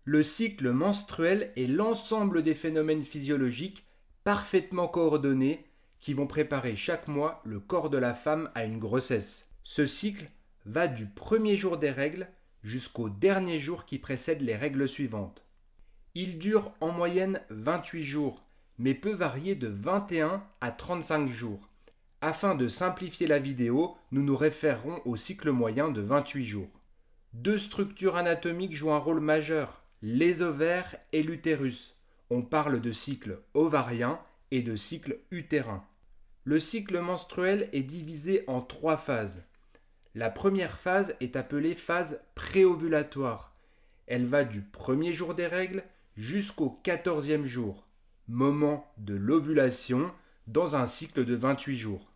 Le cycle menstruel est l'ensemble des phénomènes physiologiques parfaitement coordonnés qui vont préparer chaque mois le corps de la femme à une grossesse. Ce cycle va du premier jour des règles jusqu'au dernier jour qui précède les règles suivantes. Il dure en moyenne 28 jours, mais peut varier de 21 à 35 jours. Afin de simplifier la vidéo, nous nous référerons au cycle moyen de 28 jours. Deux structures anatomiques jouent un rôle majeur, les ovaires et l'utérus. On parle de cycle ovarien et de cycle utérin. Le cycle menstruel est divisé en 3 phases. La première phase est appelée phase préovulatoire. Elle va du premier jour des règles jusqu'au 14e jour, moment de l'ovulation dans un cycle de 28 jours.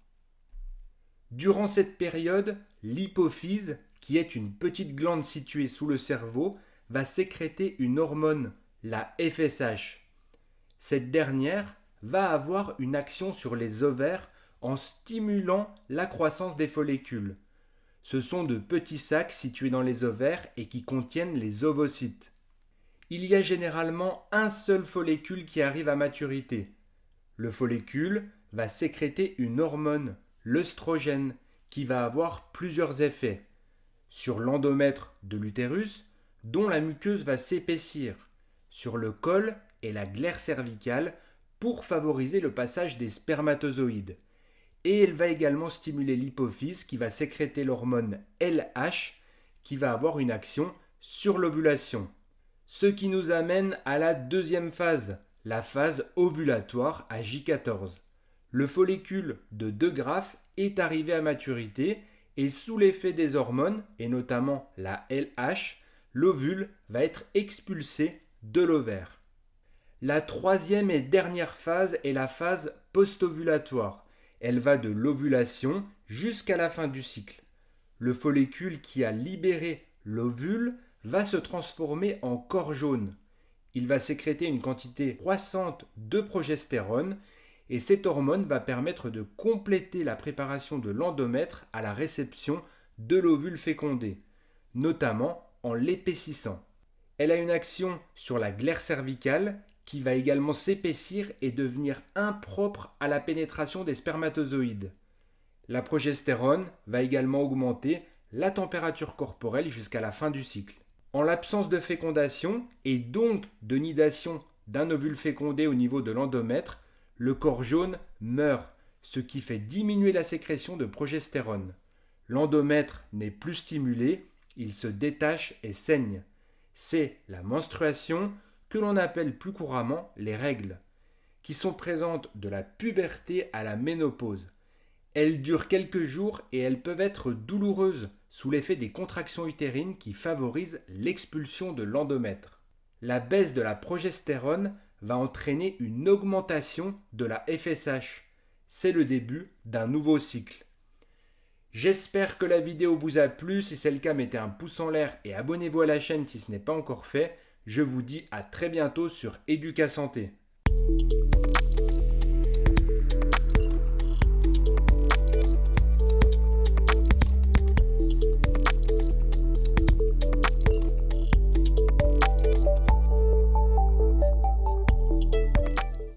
Durant cette période, l'hypophyse, qui est une petite glande située sous le cerveau, va sécréter une hormone, la FSH. Cette dernière va avoir une action sur les ovaires en stimulant la croissance des follicules. Ce sont de petits sacs situés dans les ovaires et qui contiennent les ovocytes. Il y a généralement un seul follicule qui arrive à maturité. Le follicule va sécréter une hormone, l'œstrogène, qui va avoir plusieurs effets sur l'endomètre de l'utérus, dont la muqueuse va s'épaissir, sur le col et la glaire cervicale pour favoriser le passage des spermatozoïdes. Et elle va également stimuler l'hypophyse qui va sécréter l'hormone LH qui va avoir une action sur l'ovulation. Ce qui nous amène à la deuxième phase, la phase ovulatoire à J14. Le follicule de 2 graphes est arrivé à maturité et sous l'effet des hormones, et notamment la LH, l'ovule va être expulsé de l'ovaire. La troisième et dernière phase est la phase post-ovulatoire. Elle va de l'ovulation jusqu'à la fin du cycle. Le follicule qui a libéré l'ovule va se transformer en corps jaune. Il va sécréter une quantité croissante de progestérone et cette hormone va permettre de compléter la préparation de l'endomètre à la réception de l'ovule fécondé, notamment en l'épaississant. Elle a une action sur la glaire cervicale qui va également s'épaissir et devenir impropre à la pénétration des spermatozoïdes. La progestérone va également augmenter la température corporelle jusqu'à la fin du cycle. En l'absence de fécondation et donc de nidation d'un ovule fécondé au niveau de l'endomètre, le corps jaune meurt, ce qui fait diminuer la sécrétion de progestérone. L'endomètre n'est plus stimulé, il se détache et saigne. C'est la menstruation, que l'on appelle plus couramment les règles, qui sont présentes de la puberté à la ménopause. Elles durent quelques jours et elles peuvent être douloureuses sous l'effet des contractions utérines qui favorisent l'expulsion de l'endomètre. La baisse de la progestérone va entraîner une augmentation de la FSH. C'est le début d'un nouveau cycle. J'espère que la vidéo vous a plu. Si c'est le cas, mettez un pouce en l'air et abonnez-vous à la chaîne si ce n'est pas encore fait. Je vous dis à très bientôt sur Educa Santé.